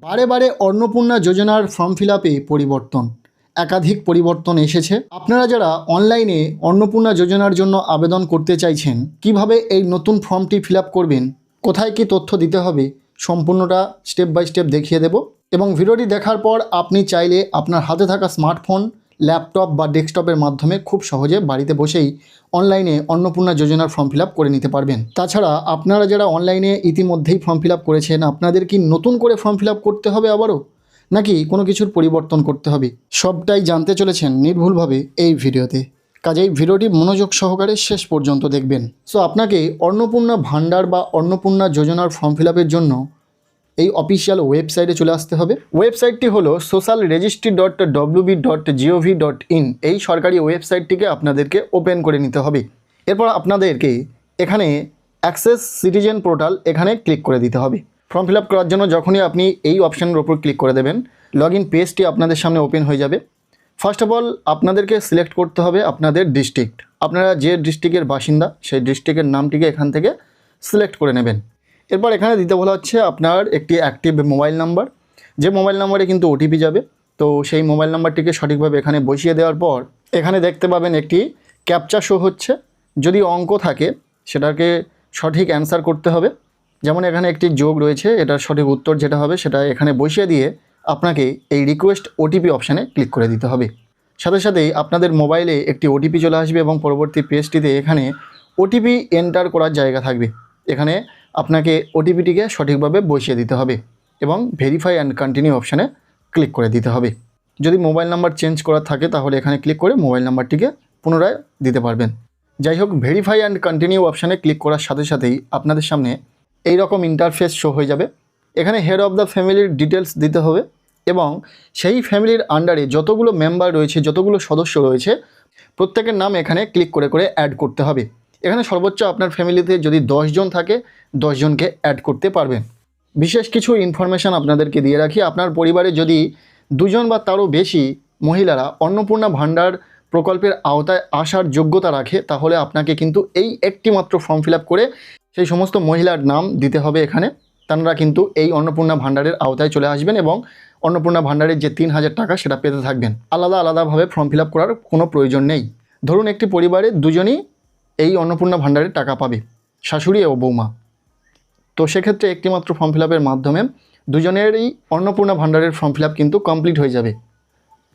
বারে বারে অন্নপূর্ণা যোজনার ফর্ম ফিল আপে পরিবর্তন, একাধিক পরিবর্তন এসেছে। আপনারা যারা অনলাইনে অন্নপূর্ণা যোজনার জন্য আবেদন করতে চাইছেন, কিভাবে এই নতুন ফর্মটি ফিল আপ করবেন, কোথায় কি তথ্য দিতে হবে, সম্পূর্ণটা স্টেপ বাই স্টেপ দেখিয়ে দেব। এবং ভিডিওটি দেখার পর আপনি চাইলে আপনার হাতে থাকা স্মার্টফোন, ল্যাপটপ বা ডেস্কটপের মাধ্যমে খুব সহজে বাড়িতে বসেই অনলাইনে অন্নপূর্ণা যোজনার ফর্ম ফিল আপ করে নিতে পারবেন। তাছাড়া আপনারা যারা অনলাইনে ইতিমধ্যেই ফর্ম ফিল আপ করেছেন, আপনাদের কি নতুন করে ফর্ম ফিল আপ করতে হবে আবারও, নাকি কোনো কিছুর পরিবর্তন করতে হবে, সবটাই জানতে চলেছেন নির্ভুলভাবে এই ভিডিওতে। কাজেই ভিডিওটি মনোযোগ সহকারে শেষ পর্যন্ত দেখবেন। সো আপনাকে অন্নপূর্ণা ভাণ্ডার বা অন্নপূর্ণা যোজনার ফর্ম ফিল আপের জন্য এই অফিসিয়াল ওয়েবসাইটে চলে আসতে হবে। ওয়েবসাইটটি হলো socialregistry.wb.gov.in। এই সরকারি ওয়েবসাইটটিকে আপনাদেরকে ওপেন করে নিতে হবে। এরপর আপনাদেরকে এখানে অ্যাক্সেস সিটিজেন পোর্টাল এখানে ক্লিক করে দিতে হবে। ফর্ম ফিল আপ করার জন্য যখনই আপনি এই অপশানের ওপর ক্লিক করে দেবেন, লগ ইন পেজটি আপনাদের সামনে ওপেন হয়ে যাবে। ফার্স্ট অফ অল আপনাদেরকে সিলেক্ট করতে হবে আপনাদের ডিস্ট্রিক্ট। আপনারা যে ডিস্ট্রিক্টের বাসিন্দা সেই ডিস্ট্রিক্টের নামটিকে এখান থেকে সিলেক্ট করে নেবেন। এরপর এখানে দিতে বলা হচ্ছে আপনার একটি অ্যাক্টিভ মোবাইল নাম্বার, যে মোবাইল নাম্বারে কিন্তু ওটিপি যাবে। তো সেই মোবাইল নাম্বারটিকে সঠিকভাবে এখানে বসিয়ে দেওয়ার পর এখানে দেখতে পাবেন একটি ক্যাপচা শো হচ্ছে। যদি অঙ্ক থাকে সেটাকে সঠিক অ্যান্সার করতে হবে। যেমন এখানে একটি যোগ রয়েছে, এটার সঠিক উত্তর যেটা হবে সেটা এখানে বসিয়ে দিয়ে আপনাকে এই রিকোয়েস্ট ওটিপি অপশানে ক্লিক করে দিতে হবে। সাথে সাথেই আপনাদের মোবাইলে একটি ওটিপি চলে আসবে এবং পরবর্তী পেজটিতে এখানে ওটিপি এন্টার করার জায়গা থাকবে। এখানে আপনাকে ওটিপিটিকে সঠিকভাবে বসিয়ে দিতে হবে এবং ভেরিফাই অ্যান্ড কন্টিনিউ অপশানে ক্লিক করে দিতে হবে। যদি মোবাইল নাম্বার চেঞ্জ করা থাকে তাহলে এখানে ক্লিক করে মোবাইল নাম্বারটিকে পুনরায় দিতে পারবেন। যাই হোক, ভেরিফাই অ্যান্ড কন্টিনিউ অপশানে ক্লিক করার সাথে সাথেই আপনাদের সামনে এই রকম ইন্টারফেস শো হয়ে যাবে। এখানে হেড অফ দ্য ফ্যামিলির ডিটেলস দিতে হবে এবং সেই ফ্যামিলির আন্ডারে যতগুলো মেম্বার রয়েছে, যতগুলো সদস্য রয়েছে, প্রত্যেকের নাম এখানে ক্লিক করে করে অ্যাড করতে হবে। এখানে সর্বোচ্চ আপনার ফ্যামিলিতে যদি 10 জন থাকে 10 জনকে অ্যাড করতে পারবেন। বিশেষ কিছু ইনফরমেশান আপনাদেরকে দিয়ে রাখি। আপনার পরিবারে যদি 2 জন বা তারও বেশি মহিলারা অন্নপূর্ণা ভাণ্ডার প্রকল্পের আওতায় আসার যোগ্যতা রাখে, তাহলে আপনাকে কিন্তু এই একটি মাত্র ফর্ম ফিল আপ করে সেই সমস্ত মহিলার নাম দিতে হবে এখানে। তারা কিন্তু এই অন্নপূর্ণা ভাণ্ডারের আওতায় চলে আসবেন এবং অন্নপূর্ণা ভাণ্ডারের যে 3000 টাকা সেটা পেতে থাকবেন। আলাদা আলাদাভাবে ফর্ম ফিল আপ করার কোনো প্রয়োজন নেই। ধরুন একটি পরিবারে 2 জনই এই অন্নপূর্ণা ভাণ্ডারের টাকা পাবে, শাশুড়ি ও বৌমা। তো সেক্ষেত্রে একটিমাত্র ফর্ম ফিল আপের মাধ্যমে 2 জনেরই অন্নপূর্ণা ভাণ্ডারের ফর্ম ফিল আপ কিন্তু কমপ্লিট হয়ে যাবে।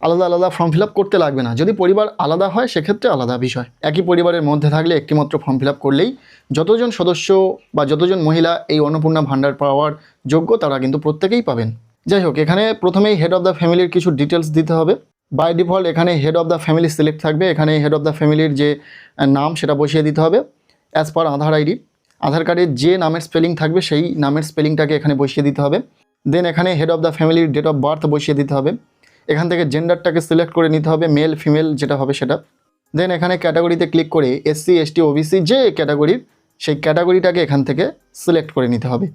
আলাদা আলাদা ফর্ম ফিল আপ করতে লাগবে না। যদি পরিবার আলাদা হয় সেক্ষেত্রে আলাদা বিষয়। একই পরিবারের মধ্যে থাকলে একটিমাত্র ফর্ম ফিল আপ করলেই যতজন সদস্য বা যতজন মহিলা এই অন্নপূর্ণা ভাণ্ডার পাওয়ার যোগ্য তারা কিন্তু প্রত্যেকেই পাবেন। যাই হোক, এখানে প্রথমেই হেড অফ দ্য ফ্যামিলির কিছু ডিটেলস দিতে হবে। বাই ডিফল্ট এখানে head of the family select থাকবে। এখানে হেড অফ দ্য ফ্যামিলির যে নাম সেটা বসিয়ে দিতে হবে অ্যাজ পার আধার আইডি। আধার কার্ডের যে নামের স্পেলিং থাকবে সেই নামের স্পেলিংটাকে এখানে বসিয়ে দিতে হবে। দেন এখানে হেড অফ দ্য ফ্যামিলির ডেট অফ বার্থ বসিয়ে দিতে হবে। এখান থেকে জেন্ডারটাকে সিলেক্ট করে নিতে হবে, মেল ফিমেল যেটা হবে সেটা। দেন এখানে ক্যাটাগরিতে ক্লিক করে SC ST OBC যে ক্যাটাগরির সেই ক্যাটাগরিটাকে এখান থেকে সিলেক্ট করে নিতে হবে।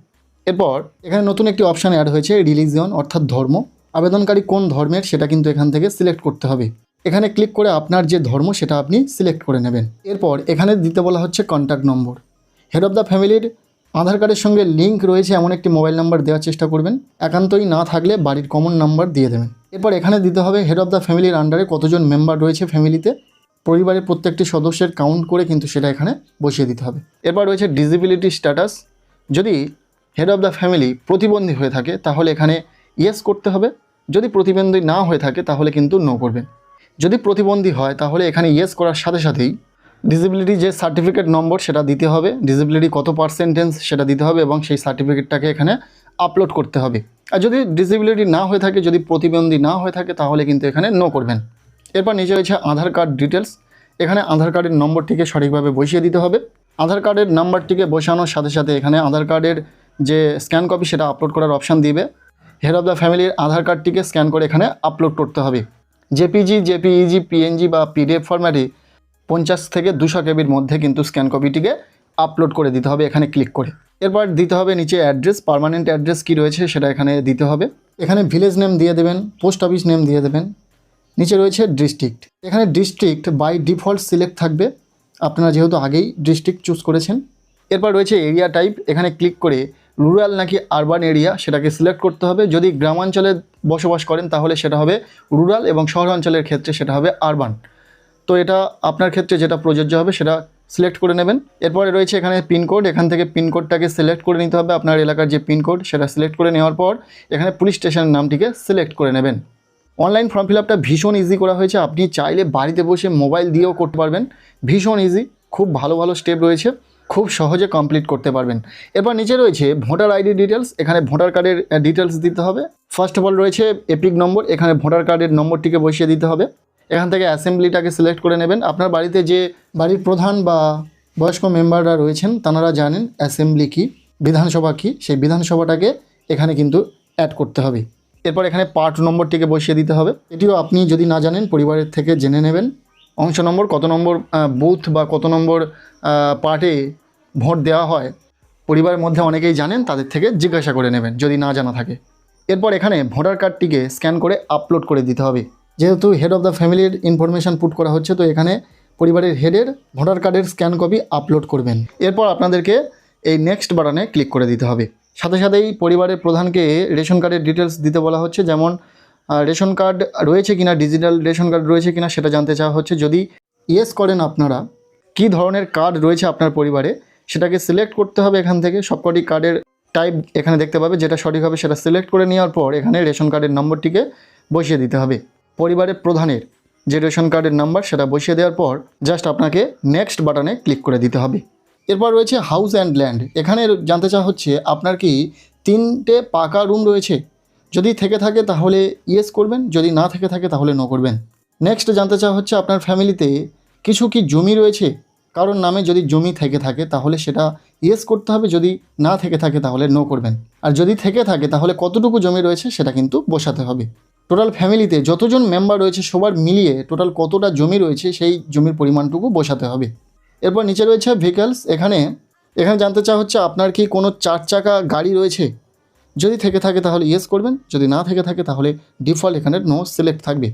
এরপর এখানে নতুন একটি অপশান অ্যাড হয়েছে রিলিজিয়ন অর্থাৎ ধর্ম। আবেদনকারী কোন ধর্মের সেটা কিন্তু এখান থেকে সিলেক্ট করতে হবে। এখানে ক্লিক করে আপনার যে ধর্ম সেটা আপনি সিলেক্ট করে নেবেন। এরপর এখানে দিতে বলা হচ্ছে contact number. Head of the ফ্যামিলির আধার কার্ডের সঙ্গে লিঙ্ক রয়েছে এমন একটি মোবাইল নাম্বার দেওয়ার চেষ্টা করবেন। একান্তই না থাকলে বাড়ির কমন নাম্বার দিয়ে দেবেন। এরপর এখানে দিতে হবে হেড অফ দ্য ফ্যামিলির আন্ডারে কতজন মেম্বার রয়েছে ফ্যামিলিতে, পরিবারের প্রত্যেকটি সদস্যের কাউন্ট করে কিন্তু সেটা এখানে বসিয়ে দিতে হবে। এরপর রয়েছে ডিসেবিলিটি স্ট্যাটাস। যদি হেড অফ দ্য ফ্যামিলি প্রতিবন্ধী হয়ে থাকে তাহলে এখানে ইয়েস করতে হবে। যদি প্রতিবন্ধী না হয়ে থাকে তাহলে কিন্তু নো করবেন। যদি প্রতিবন্ধী হয় তাহলে এখানে ইয়েস করার সাথে সাথেই ডিসেবিলিটি যে সার্টিফিকেট নম্বর সেটা দিতে হবে, ডিসেবিলিটি কত পার্সেন্টেজ সেটা দিতে হবে এবং সেই সার্টিফিকেটটাকে এখানে আপলোড করতে হবে। আর যদি ডিসেবিলিটি না হয়ে থাকে, যদি প্রতিবন্ধী না হয়ে থাকে তাহলে কিন্তু এখানে নো করবেন। এরপর নিচে রয়েছে আধার কার্ড ডিটেলস। এখানে আধার কার্ডের নম্বরটিকে সঠিকভাবে বসিয়ে দিতে হবে। আধার কার্ডের নাম্বারটিকে বসানোর সাথে সাথে এখানে আধার কার্ডের যে স্ক্যান কপি সেটা আপলোড করার অপশান দিবে। হেড অফ দ্য ফ্যামিলির আধার কার্ডটিকে স্ক্যান করে এখানে আপলোড করতে হবে। JPG JPEG PNG বা PDF ফরম্যাটে 50 থেকে 200 কেবির মধ্যে কিন্তু স্ক্যান কপিটিকে আপলোড করে দিতে হবে এখানে ক্লিক করে। এরপর দিতে হবে নিচে অ্যাড্রেস, পার্মানেন্ট অ্যাড্রেস কী রয়েছে সেটা এখানে দিতে হবে। এখানে ভিলেজ নেম দিয়ে দেবেন, পোস্ট অফিস নেম দিয়ে দেবেন। নিচে রয়েছে ডিস্ট্রিক্ট। এখানে ডিস্ট্রিক্ট বাই ডিফল্ট সিলেক্ট থাকবে, আপনারা যেহেতু আগেই ডিস্ট্রিক্ট চুজ করেছেন। এরপর রয়েছে এরিয়া টাইপ। এখানে ক্লিক করে রুরাল নাকি আরবান এরিয়া সেটাকে সিলেক্ট করতে হবে। যদি গ্রামাঞ্চলে বসবাস করেন তাহলে সেটা হবে রুরাল এবং শহরাঞ্চলের ক্ষেত্রে সেটা হবে আরবান। তো এটা আপনার ক্ষেত্রে যেটা প্রযোজ্য হবে সেটা সিলেক্ট করে নেবেন। এরপরে রয়েছে এখানে পিনকোড, এখান থেকে পিনকোডটাকে সিলেক্ট করে নিতে হবে। আপনার এলাকার যে পিনকোড সেটা সিলেক্ট করে নেওয়ার পর এখানে পুলিশ স্টেশনের নামটিকে সিলেক্ট করে নেবেন। অনলাইন ফর্ম ফিল আপটা ভীষণ ইজি করা হয়েছে, আপনি চাইলে বাড়িতে বসে মোবাইল দিয়েও করতে পারবেন। ভীষণ ইজি, খুব ভালো ভালো স্টেপ রয়েছে, খুব সহজে কমপ্লিট করতে পারবেন। এরপর নিচে রয়েছে ভোটার আইডি ডিটেলস, এখানে ভোটার কার্ডের ডিটেলস দিতে হবে। ফার্স্ট অফ অল রয়েছে এপিক নম্বর, এখানে ভোটার কার্ডের নম্বরটিকে বসিয়ে দিতে হবে। এখান থেকে অ্যাসেম্বলিটাকে সিলেক্ট করে নেবেন। আপনার বাড়িতে যে বাড়ির প্রধান বা বয়স্ক মেম্বাররা রয়েছেন তারা জানেন অ্যাসেম্বলি কী, বিধানসভা কী, সেই বিধানসভাটাকে এখানে কিন্তু অ্যাড করতে হবে। এরপর এখানে পার্ট নম্বরটিকে বসিয়ে দিতে হবে, এটিও আপনি যদি না জানেন পরিবারের থেকে জেনে নেবেন। অংশ নম্বর, কত নম্বর বুথ বা কত নম্বর পার্টে ভোট দেওয়া হয় পরিবারের মধ্যে অনেকেই জানেন, তাদের থেকে জিজ্ঞাসা করে নেবেন যদি না জানা থাকে। এরপর এখানে ভোটার কার্ডটিকে স্ক্যান করে আপলোড করে দিতে হবে। যেহেতু হেড অফ দ্য ফ্যামিলির ইনফরমেশান পুট করা হচ্ছে, তো এখানে পরিবারের হেডের ভোটার কার্ডের স্ক্যান কপি আপলোড করবেন। এরপর আপনাদেরকে এই নেক্সট বাটনে ক্লিক করে দিতে হবে। সাথে সাথেই পরিবারের প্রধানকে রেশন কার্ডের ডিটেলস দিতে বলা হচ্ছে, যেমন রেশন কার্ড রয়েছে কিনা, ডিজিটাল রেশন কার্ড রয়েছে কিনা সেটা জানতে চাওয়া হচ্ছে। যদি ইয়েস করেন আপনারা, কী ধরনের কার্ড রয়েছে আপনার পরিবারে সেটাকে সিলেক্ট করতে হবে। এখান থেকে সবকটি কার্ডের টাইপ এখানে দেখতে পাবে, যেটা সঠিক হবে সেটা সিলেক্ট করে নেওয়ার পর এখানে রেশন কার্ডের নম্বরটিকে বসিয়ে দিতে হবে। পরিবারের প্রধানের যে রেশন কার্ডের নাম্বার সেটা বসিয়ে দেওয়ার পর জাস্ট আপনাকে নেক্সট বাটনে ক্লিক করে দিতে হবে। এরপর রয়েছে হাউস অ্যান্ড ল্যান্ড, এখানে জানতে চাওয়া হচ্ছে আপনার কি 3টে পাকা রুম রয়েছে। যদি থেকে থাকে তাহলে ইয়েস করবেন, যদি না থেকে থাকে তাহলে নো করবেন। নেক্সট জানতে চাওয়া হচ্ছে আপনার ফ্যামিলিতে কিছু কি জমি রয়েছে কারোর নামে, যদি জমি থেকে থাকে তাহলে সেটা ইয়েস করতে হবে, যদি না থেকে থাকে তাহলে নো করবেন। আর যদি থেকে থাকে তাহলে কতটুকু জমি রয়েছে সেটা কিন্তু বসাতে হবে। টোটাল ফ্যামিলিতে যতজন মেম্বার রয়েছে সবার মিলিয়ে টোটাল কতটা জমি রয়েছে সেই জমির পরিমাণটুকু বসাতে হবে। এরপর নিচে রয়েছে ভেহিকলস, এখানে জানতে চাওয়া হচ্ছে আপনার কি কোনো 4 চাকা গাড়ি রয়েছে। যদি থেকে থাকে তাহলে ইয়েস করবেন, যদি না থেকে থাকে তাহলে ডিফল্ট এখানে নো সিলেক্ট থাকবে।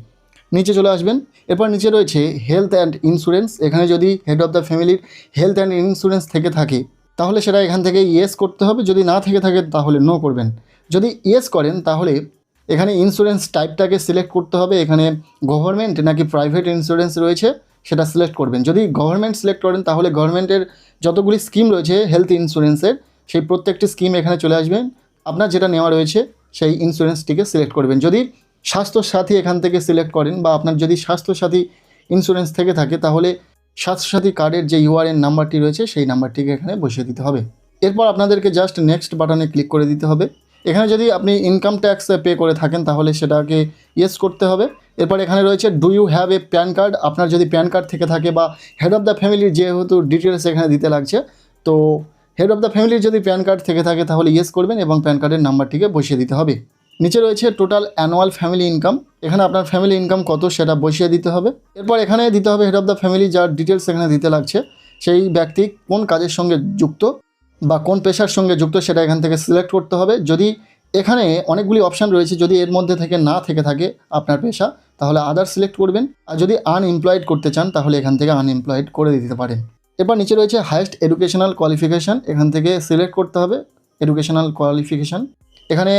নিচে চলে আসবেন। এরপর নিচে রয়েছে হেলথ অ্যান্ড ইন্স্যুরেন্স, এখানে যদি হেড অফ দ্য ফ্যামিলির হেলথ অ্যান্ড ইন্স্যুরেন্স থেকে থাকে তাহলে সেটা এখান থেকে ইয়েস করতে হবে, যদি না থেকে থাকে তাহলে নো করবেন। যদি ইয়েস করেন তাহলে এখানে ইন্স্যুরেন্স টাইপটাকে সিলেক্ট করতে হবে, এখানে গভর্নমেন্ট নাকি প্রাইভেট ইন্স্যুরেন্স রয়েছে সেটা সিলেক্ট করবেন। যদি গভর্নমেন্ট সিলেক্ট করেন তাহলে গভর্নমেন্টের যতগুলি স্কিম রয়েছে হেলথ ইন্স্যুরেন্সের সেই প্রত্যেকটি স্কিম এখানে চলে আসবেন। আপনার যেটা নেওয়া রয়েছে সেই ইন্স্যুরেন্সটিকে সিলেক্ট করবেন। যদি স্বাস্থ্যসাথী এখান থেকে সিলেক্ট করেন বা আপনার যদি স্বাস্থ্যসাথী ইন্স্যুরেন্স থেকে থাকে তাহলে স্বাস্থ্যসাথী কার্ডের যে ইউআরএন নাম্বারটি রয়েছে সেই নাম্বারটিকে এখানে বসিয়ে দিতে হবে। এরপর আপনাদেরকে জাস্ট নেক্সট বাটনে ক্লিক করে দিতে হবে। এখানে যদি আপনি ইনকাম ট্যাক্স পে করে থাকেন তাহলে সেটাকে ইয়েস করতে হবে। এরপর এখানে রয়েছে do you have a PAN card, আপনার যদি প্যান কার্ড থেকে থাকে বা হেড অফ দ্য ফ্যামিলির যেহেতু ডিটেলস এখানে দিতে লাগছে, তো হেড অফ দ্য ফ্যামিলির যদি প্যান কার্ড থেকে থাকে তাহলে ইয়েস করবেন এবং প্যান কার্ডের নাম্বারটিকে বসিয়ে দিতে হবে। নিচে রয়েছে টোটাল অ্যানুয়াল ফ্যামিলি ইনকাম, এখানে আপনার ফ্যামিলি ইনকাম কত সেটা বসিয়ে দিতে হবে। এরপর এখানে দিতে হবে হেড অফ দ্য ফ্যামিলি, যার ডিটেলস এখানে দিতে লাগছে সেই ব্যক্তি কোন কাজের সঙ্গে যুক্ত বা কোন পেশার সঙ্গে যুক্ত সেটা এখান থেকে সিলেক্ট করতে হবে। যদি এখানে অনেকগুলি অপশান রয়েছে, যদি এর মধ্যে থেকে না থেকে থাকে আপনার পেশা তাহলে আদার সিলেক্ট করবেন, আর যদি আনএমপ্লয়েড করতে চান তাহলে এখান থেকে আনএমপ্লয়েড করে দিতে পারেন। এরপর নিচে রয়েছে হাইয়েস্ট এডুকেশনাল কোয়ালিফিকেশান, এখান থেকে সিলেক্ট করতে হবে এডুকেশনাল কোয়ালিফিকেশান। এখানে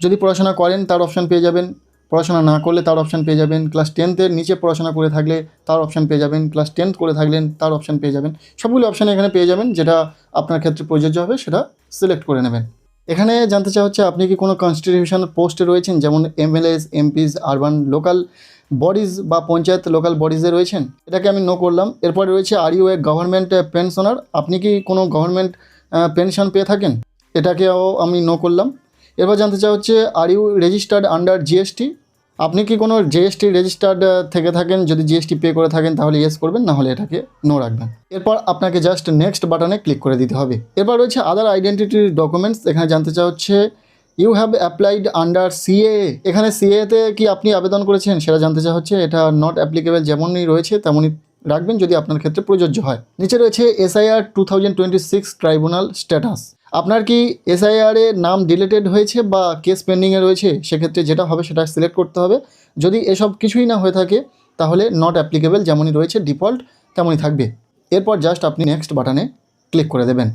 যদি পড়াশোনা করেন তার অপশান পেয়ে যাবেন, পড়াশোনা না করলে তার অপশান পেয়ে যাবেন, ক্লাস 10th নিচে পড়াশোনা করে থাকলে তার অপশান পেয়ে যাবেন, ক্লাস 10th করে থাকলেন তার অপশান পেয়ে যাবেন। সবগুলো অপশান এখানে পেয়ে যাবেন, যেটা আপনার ক্ষেত্রে প্রযোজ্য হবে সেটা সিলেক্ট করে নেবেন। এখানে জানতে চাওয়া হচ্ছে আপনি কি কোনো কনস্টিটিউশনাল পোস্টে রয়েছেন, যেমন MLS, MPs, urban local bodies বা পঞ্চায়েত লোকাল বডিজে রয়েছেন, এটাকে আমি নো করলাম। এরপরে রয়েছে are you a government pensioner, আপনি কি কোনো গভর্নমেন্ট পেনশন পেয়ে থাকেন, এটাকেও আমি নো করলাম। এরপর জানতে চাওয়া হচ্ছে are you registered under GST, আপনি কি কোনো জিএসটি রেজিস্টার্ড থেকে থাকেন, যদি জিএসটি পে করে থাকেন তাহলে ইয়েস করবেন, না হলে এটাকে নো রাখবেন। এরপর আপনাকে জাস্ট নেক্সট বাটনে ক্লিক করে দিতে হবে। এরপর রয়েছে আদার আইডেন্টিটি ডকুমেন্টস, এখানে জানতে চাওয়া হচ্ছে you have applied under CAA, এখানে সিএতে কি আপনি আবেদন করেছেন সেটা জানতে চাওয়া হচ্ছে। এটা নট অ্যাপ্লিকেবল, যেমনই রয়েছে তেমনই রাখবেন যদি আপনার ক্ষেত্রে প্রযোজ্য হয়। নিচে রয়েছে এসআইআর 2026 ট্রাইব্যুনাল স্ট্যাটাস, আপনার কি এসআইআর এ নাম ডিলেটেড হয়েছে বা কেস পেন্ডিংয়ে রয়েছে, সেক্ষেত্রে যেটা হবে সেটা সিলেক্ট করতে হবে। যদি এসব কিছুই না হয়ে থাকে তাহলে নট অ্যাপ্লিকেবল, যেমনই রয়েছে ডিফল্ট তেমনই থাকবে। এরপর জাস্ট আপনি নেক্সট বাটনে ক্লিক করে দেবেন।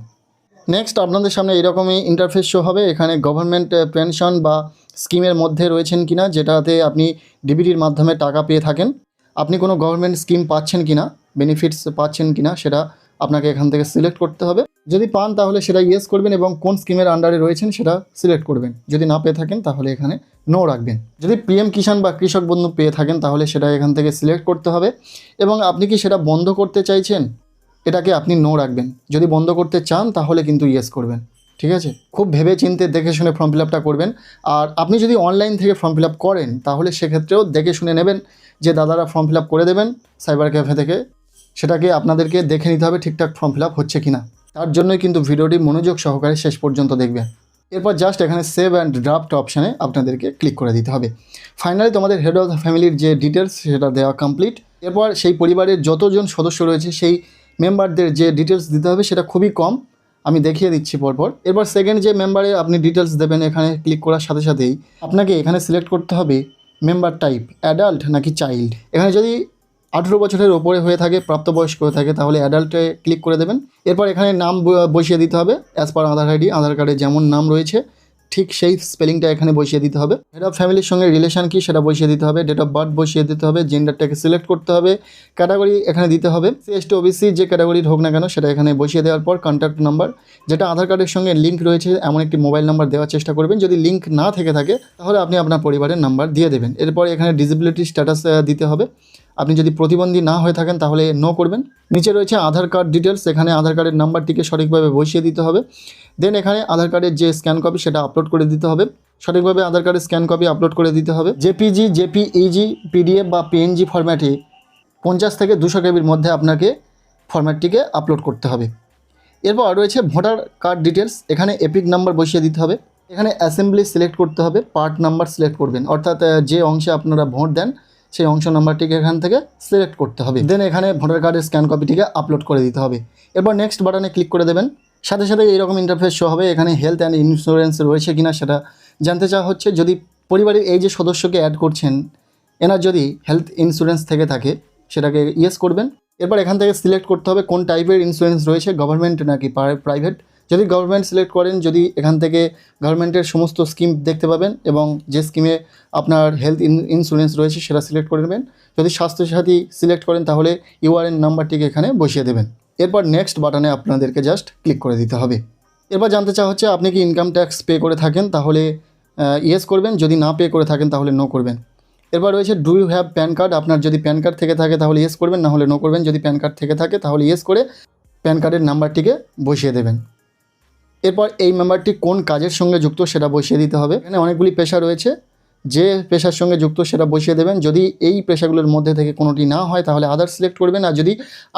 নেক্সট আপনাদের সামনে এরকমই ইন্টারফেস শো হবে। এখানে গভর্নমেন্ট পেনশন বা স্কিমের মধ্যে রয়েছেন কিনা, যেটাতে আপনি ডিবিটির মাধ্যমে টাকা পেয়ে থাকেন, আপনি কোনো গভর্নমেন্ট স্কিম পাচ্ছেন কিনা, বেনিফিটস পাচ্ছেন কিনা, সেটা আপনাকে এখান থেকে সিলেক্ট করতে হবে। যদি পান তাহলে সেটা ইয়েস করবেন এবং কোন স্কিমের আন্ডারে রয়েছেন সেটা সিলেক্ট করবেন। যদি না পেয়ে থাকেন তাহলে এখানে নো রাখবেন। যদি পিএম কিষাণ বা কৃষক বন্ধু পেয়ে থাকেন তাহলে সেটা এখান থেকে সিলেক্ট করতে হবে। এবং আপনি কি সেটা বন্ধ করতে চাইছেন, এটাকে আপনি নো রাখবেন। যদি বন্ধ করতে চান তাহলে কিন্তু ইয়েস করবেন। ঠিক আছে, খুব ভেবে চিন্তে দেখে শুনে ফর্ম ফিল আপটা করবেন। আর আপনি যদি অনলাইন থেকে ফর্ম ফিল আপ করেন তাহলে সেক্ষেত্রেও দেখে শুনে নেবেন যে দাদারা ফর্ম ফিল আপ করে দেবেন সাইবার ক্যাফে থেকে, সেটাকে আপনাদেরকে দেখে নিতে হবে ঠিকঠাক ফর্ম ফিল আপ হচ্ছে কিনা। তার জন্যই কিন্তু ভিডিওটি মনোযোগ সহকারে শেষ পর্যন্ত দেখবেন। এরপর জাস্ট এখানে সেভ অ্যান্ড ড্রাফট অপশানে আপনাদেরকে ক্লিক করে দিতে হবে। ফাইনালি তোমাদের হেড অফ দ্য ফ্যামিলির যে ডিটেলস সেটা দেওয়া কমপ্লিট। এরপর সেই পরিবারের যতজন সদস্য রয়েছে সেই মেম্বারদের যে ডিটেলস দিতে হবে সেটা খুবই কম, আমি দেখিয়ে দিচ্ছি পরপর। এরপর সেকেন্ড যে মেম্বারে আপনি ডিটেলস দেবেন, এখানে ক্লিক করার সাথে সাথেই আপনাকে এখানে সিলেক্ট করতে হবে মেম্বার টাইপ অ্যাডাল্ট নাকি চাইল্ড। এখানে যদি 18 বছরের ওপরে হয়ে থাকে, প্রাপ্তবয়স্ক হয়ে থাকে, তাহলে অ্যাডাল্টে ক্লিক করে দেবেন। এরপর এখানে নাম বসিয়ে দিতে হবে অ্যাজ পার আধার আইডি। আধার কার্ডে যেমন নাম রয়েছে ঠিক সেই স্পেলিংটা এখানে বসিয়ে দিতে হবে। হেড অফ ফ্যামিলির সঙ্গে রিলেশন কি সেটা বসিয়ে দিতে হবে। ডেট অফ বার্থ বসিয়ে দিতে হবে। জেন্ডারটাকে সিলেক্ট করতে হবে। ক্যাটাগরি এখানে দিতে হবে। এসটি ওবিসি যে ক্যাটাগরির হোক না কেন সেটা এখানে বসিয়ে দেওয়ার পর কন্ট্যাক্ট নাম্বার, যেটা আধার কার্ডের সঙ্গে লিঙ্ক রয়েছে এমন একটি মোবাইল নাম্বার দেওয়ার চেষ্টা করবেন। যদি লিঙ্ক না থেকে থাকে তাহলে আপনি আপনার পরিবারের নাম্বার দিয়ে দেবেন। এরপর এখানে ডিসেবিলিটি স্ট্যাটাস দিতে হবে। আপনি যদি প্রতিবন্ধী না হয়ে থাকেন তাহলে নো করবেন। নিচে রয়েছে আধার কার্ড ডিটেলস, এখানে আধার কার্ডের নাম্বারটিকে সঠিকভাবে বসিয়ে দিতে হবে। দেন এখানে আধার কার্ডের যে স্ক্যান কপি সেটা আপলোড করে দিতে হবে। সঠিকভাবে আধার কার্ডের স্ক্যান কপি আপলোড করে দিতে হবে। জেপিজি, জেপিইজি, পিডিএফ বা পিএনজি ফরম্যাটে 50 থেকে 200 কেবির মধ্যে আপনাকে ফরম্যাটটিকে আপলোড করতে হবে। এরপর রয়েছে ভোটার কার্ড ডিটেলস, এখানে এপিক নাম্বার বসিয়ে দিতে হবে। এখানে অ্যাসেম্বলি সিলেক্ট করতে হবে, পার্ট নাম্বার সিলেক্ট করবেন, অর্থাৎ যে অংশে আপনারা ভোট দেন সেই অংশ নাম্বারটিকে এখান থেকে সিলেক্ট করতে হবে। দেন এখানে ভোটার কার্ডের স্ক্যান কপিটিকে আপলোড করে দিতে হবে। এরপর নেক্সট বাটনে ক্লিক করে দেবেন। সাথে সাথে এইরকম ইন্টারফেস শো হবে। এখানে হেলথ অ্যান্ড ইন্স্যুরেন্স রয়েছে কিনা সেটা জানতে চাওয়া হচ্ছে। যদি পরিবারের এই যে সদস্যকে অ্যাড করছেন এনার যদি হেলথ ইন্স্যুরেন্স থেকে থাকে সেটাকে ইয়েস করবেন। এরপর এখান থেকে সিলেক্ট করতে হবে কোন টাইপের ইন্স্যুরেন্স রয়েছে, গভর্নমেন্ট নাকি প্রাইভেট। যদি গভর্নমেন্ট সিলেক্ট করেন, যদি এখান থেকে গভর্নমেন্টের সমস্ত স্কিম দেখতে পাবেন এবং যে স্কিমে আপনার হেলথ ইন্স্যুরেন্স রয়েছে সেটা সিলেক্ট করে নেবেন। যদি স্বাস্থ্যসাথী সিলেক্ট করেন তাহলে ইউআরএন নাম্বারটিকে এখানে বসিয়ে দেবেন। এরপর নেক্সট বাটনে আপনাদেরকে জাস্ট ক্লিক করে দিতে হবে। এরপর জানতে চাওয়া হচ্ছে আপনি কি ইনকাম ট্যাক্স পে করে থাকেন, তাহলে ইয়েস করবেন। যদি না পে করে থাকেন তাহলে নো করবেন। এরপর রয়েছে do you have PAN card, আপনার যদি প্যান কার্ড থেকে থাকে তাহলে ইয়েস করবেন, না হলে নো করবেন। যদি প্যান কার্ড থেকে থাকে তাহলে ইয়েস করে প্যান কার্ডের নাম্বারটিকে বসিয়ে দেবেন। এরপর এই মেম্বারটি কোন কাজের সঙ্গে যুক্ত সেটা বসিয়ে দিতে হবে। এখানে অনেকগুলি পেশা রয়েছে, যে পেশার সঙ্গে যুক্ত সেটা বসিয়ে দেবেন। যদি এই পেশাগুলোর মধ্যে থেকে কোনোটি না হয় তাহলে আদার সিলেক্ট করবেন, আর যদি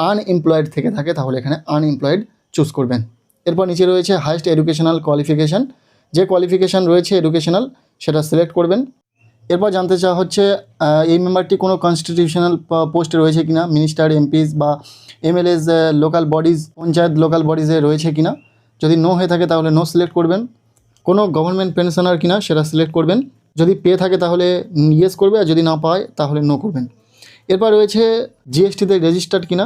আনএমপ্লয়েড থেকে থাকে তাহলে এখানে আনএমপ্লয়েড চুজ করবেন। এরপর নিচে রয়েছে হাইয়েস্ট এডুকেশনাল কোয়ালিফিকেশান, যে কোয়ালিফিকেশান রয়েছে এডুকেশনাল সেটা সিলেক্ট করবেন। এরপর জানতে চাওয়া হচ্ছে এই মেম্বারটি কোনো কনস্টিটিউশনাল পোস্টে রয়েছে কিনা, মিনিস্টার, এমপিস বা MLAs, local bodies, panchayat local বডিজে রয়েছে কিনা। যদি নো হয়ে থাকে তাহলে নো সিলেক্ট করবেন। কোনো গভর্নমেন্ট পেনশনার কিনা সেটা সিলেক্ট করবেন। যদি পেয়ে থাকে তাহলে ইয়েস করবে, আর যদি না পায় তাহলে নো করবেন। এরপর রয়েছে জিএসটিতে রেজিস্টার্ড কিনা,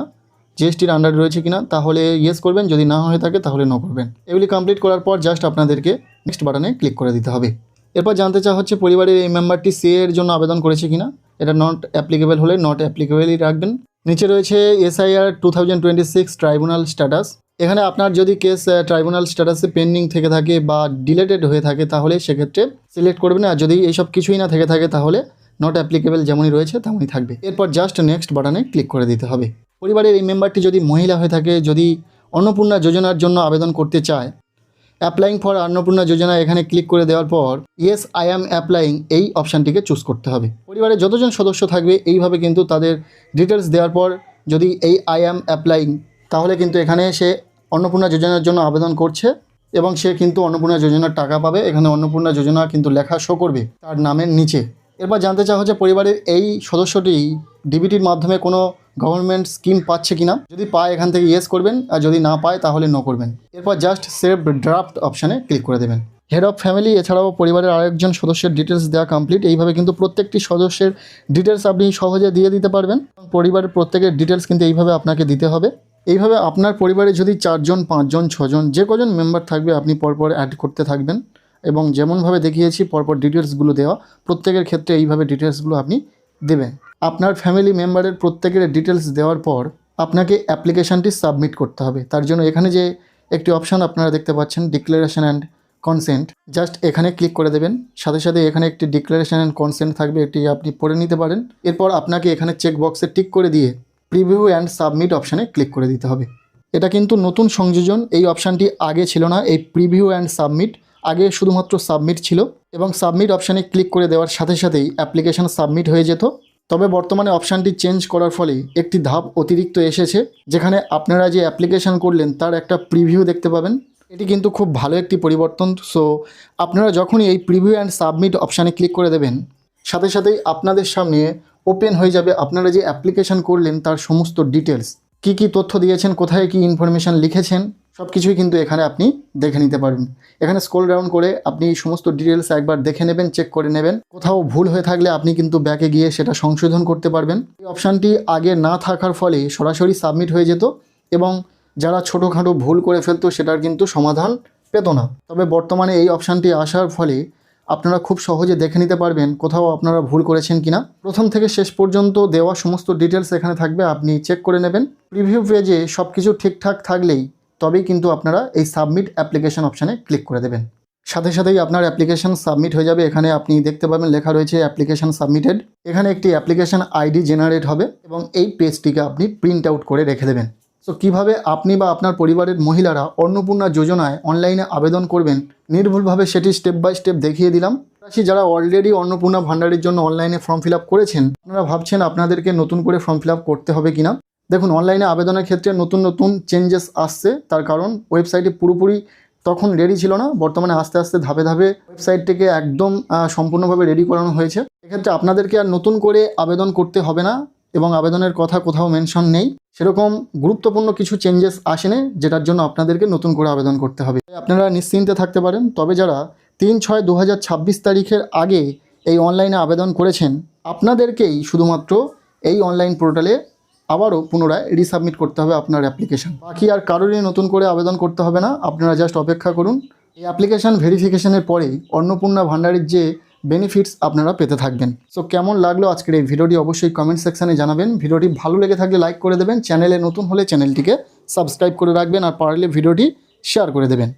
জিএসটির আন্ডারে রয়েছে কিনা, তাহলে ইয়েস করবেন। যদি না হয়ে থাকে তাহলে নো করবেন। এগুলি কমপ্লিট করার পর জাস্ট আপনাদেরকে নেক্সট বাটনে ক্লিক করে দিতে হবে। এরপর জানতে চাওয়া হচ্ছে পরিবারের এই মেম্বারটি সিএ এর জন্য আবেদন করেছে কিনা, এটা নট অ্যাপ্লিকেবল হলে নট অ্যাপ্লিকেবলই রাখবেন। নিচে রয়েছে এসআইআর 2026 ট্রাইব্যুনাল স্ট্যাটাস, এখানে আপনার যদি কেস ট্রাইব্যুনাল স্ট্যাটাসে পেন্ডিং থেকে থাকে বা ডিলেটেড হয়ে থাকে তাহলে সেক্ষেত্রে সিলেক্ট করবেন, আর যদি এইসব কিছুই না থেকে থাকে তাহলে নট অ্যাপ্লিকেবল যেমনই রয়েছে তেমনই থাকবে। এরপর জাস্ট নেক্সট বাটনে ক্লিক করে দিতে হবে। পরিবারের এই মেম্বারটি যদি মহিলা হয়ে থাকে, যদি অন্নপূর্ণা যোজনার জন্য আবেদন করতে চায়, অ্যাপ্লাইং ফর অন্নপূর্ণা যোজনা এখানে ক্লিক করে দেওয়ার পর ইয়েস আই অ্যাম অ্যাপ্লাইং এই অপশানটিকে চুজ করতে হবে। পরিবারের যতজন সদস্য থাকবে এইভাবে কিন্তু তাদের ডিটেলস দেওয়ার পর যদি এই আই অ্যাম অ্যাপ্লাইং, তাহলে কিন্তু এখানে সে অন্নপূর্ণা যোজনার জন্য আবেদন করছে এবং সে কিন্তু অন্নপূর্ণা যোজনার টাকা পাবে। এখানে অন্নপূর্ণা যোজনা কিন্তু লেখা শো করবে তার নামের নিচে। এরপর জানতে চাওয়া হচ্ছে পরিবারের এই সদস্যটি ডিবিটির মাধ্যমে কোনো গভর্নমেন্ট স্কিম পাচ্ছে কিনা। যদি পায় এখান থেকে ইয়েস করবেন, আর যদি না পায় তাহলে নো করবেন। এরপর জাস্ট সেভ ড্রাফট অপশানে ক্লিক করে দেবেন। হেড অফ ফ্যামিলি এছাড়াও পরিবারের আরেকজন সদস্যের ডিটেলস দেওয়া কমপ্লিট। এইভাবে কিন্তু প্রত্যেকটি সদস্যের ডিটেলস আপনি সহজে দিয়ে দিতে পারবেন। পরিবারের প্রত্যেকের ডিটেলস কিন্তু এইভাবে আপনাকে দিতে হবে। এইভাবে আপনার পরিবারে যদি 4 জন 5 জন 6 জন যে কজন মেম্বার থাকবে আপনি পরপর অ্যাড করতে থাকবেন এবং যেমনভাবে দেখিয়েছি পরপর ডিটেলসগুলো দেওয়া, প্রত্যেকের ক্ষেত্রে এইভাবে ডিটেলসগুলো আপনি দেবেন। আপনার ফ্যামিলি মেম্বারের প্রত্যেকের ডিটেলস দেওয়ার পর আপনাকে অ্যাপ্লিকেশানটি সাবমিট করতে হবে। তার জন্য এখানে যে একটি অপশান আপনারা দেখতে পাচ্ছেন ডিক্লারেশন অ্যান্ড কনসেন্ট, জাস্ট এখানে ক্লিক করে দেবেন। সাথে সাথে এখানে একটি ডিক্লারেশন অ্যান্ড কনসেন্ট থাকবে, এটি আপনি পড়ে নিতে পারেন। এরপর আপনাকে এখানে চেক বক্সে টিক করে দিয়ে প্রিভিউ অ্যান্ড সাবমিট অপশানে ক্লিক করে দিতে হবে। এটা কিন্তু নতুন সংযোজন, এই অপশানটি আগে ছিল না। এই প্রিভিউ অ্যান্ড সাবমিট আগে শুধুমাত্র সাবমিট ছিল এবং সাবমিট অপশানে ক্লিক করে দেওয়ার সাথে সাথেই অ্যাপ্লিকেশান সাবমিট হয়ে যেত। তবে বর্তমানে অপশানটি চেঞ্জ করার ফলে একটি ধাপ অতিরিক্ত এসেছে, যেখানে আপনারা যে অ্যাপ্লিকেশান করলেন তার একটা প্রিভিউ দেখতে পাবেন। এটি কিন্তু খুব ভালো একটি পরিবর্তন। সো আপনারা যখনই এই প্রিভিউ অ্যান্ড সাবমিট অপশানে ক্লিক করে দেবেন, সাথে সাথেই আপনাদের সামনে ওপেন হয়ে যাবে আপনারা যে অ্যাপ্লিকেশান করলেন তার সমস্ত ডিটেলস, কী কী তথ্য দিয়েছেন, কোথায় কী ইনফরমেশান লিখেছেন, সব কিছুই কিন্তু এখানে আপনি দেখে নিতে পারবেন। এখানে স্ক্রল ডাউন করে আপনি সমস্ত ডিটেলস একবার দেখে নেবেন, চেক করে নেবেন। কোথাও ভুল হয়ে থাকলে আপনি কিন্তু ব্যাকে গিয়ে সেটা সংশোধন করতে পারবেন। এই অপশানটি আগে না থাকার ফলে সরাসরি সাবমিট হয়ে যেত এবং যারা ছোটোখাটো ভুল করে ফেলতো সেটার কিন্তু সমাধান পেত না। তবে বর্তমানে এই অপশানটি আসার ফলে আপনারা খুব সহজে দেখে নিতে পারবেন কোথাও আপনারা ভুল করেছেন কিনা। প্রথম থেকে শেষ পর্যন্ত দেওয়া সমস্ত ডিটেলস এখানে থাকবে, আপনি চেক করে নেবেন। প্রিভিউ পেজে সব কিছু ঠিকঠাক থাকলেই তবেই কিন্তু আপনারা এই সাবমিট অ্যাপ্লিকেশন অপশানে ক্লিক করে দেবেন। সাথে সাথেই আপনার অ্যাপ্লিকেশন সাবমিট হয়ে যাবে। এখানে আপনি দেখতে পাবেন লেখা রয়েছে অ্যাপ্লিকেশন সাবমিটেড। এখানে একটি অ্যাপ্লিকেশন আইডি জেনারেট হবে এবং এই পেজটিকে আপনি প্রিন্ট আউট করে রেখে দেবেন। সো কীভাবে আপনি বা আপনার পরিবারের মহিলারা অন্নপূর্ণা যোজনায় অনলাইনে আবেদন করবেন নির্ভুলভাবে সেটি স্টেপ বাই স্টেপ দেখিয়ে দিলাম। যারা অলরেডি অন্নপূর্ণা ভাণ্ডারের জন্য অনলাইনে ফর্ম ফিল আপ করেছেন, আপনারা ভাবছেন আপনাদেরকে নতুন করে ফর্ম ফিল আপ করতে হবে কিনা। দেখুন, অনলাইনে আবেদনের ক্ষেত্রে নতুন নতুন চেঞ্জেস আসছে, তার কারণ ওয়েবসাইটে পুরোপুরি তখন রেডি ছিল না। বর্তমানে আস্তে আস্তে ধাপে ধাপে ওয়েবসাইটটিকে একদম সম্পূর্ণভাবে রেডি করানো হয়েছে। এক্ষেত্রে আপনাদেরকে আর নতুন করে আবেদন করতে হবে না এবং আবেদনের কথা কোথাও মেনশন নেই। সেরকম গুরুত্বপূর্ণ কিছু চেঞ্জেস আসেনি যেটার জন্য আপনাদেরকে নতুন করে আবেদন করতে হবে। আপনারা নিশ্চিন্তে থাকতে পারেন। তবে যারা 3/6/2026 তারিখের আগে এই অনলাইনে আবেদন করেছেন, আপনাদেরকেই শুধুমাত্র এই অনলাইন পোর্টালে আবারও পুনরায় রিসাবমিট করতে হবে আপনার অ্যাপ্লিকেশন। বাকি আর কারোরই নতুন করে আবেদন করতে হবে না, আপনারা জাস্ট অপেক্ষা করুন। এই অ্যাপ্লিকেশান ভেরিফিকেশনের পরেই অন্নপূর্ণা ভাণ্ডারের যে বেনিফিটস আপনারা পেতে থাকবেন। সো কেমন লাগলো আজকের এই ভিডিওটি অবশ্যই কমেন্ট সেকশানে জানাবেন। ভিডিওটি ভালো লেগে থাকলে লাইক করে দেবেন, চ্যানেলে নতুন হলে চ্যানেলটিকে সাবস্ক্রাইব করে রাখবেন আর পারলে ভিডিওটি শেয়ার করে দেবেন।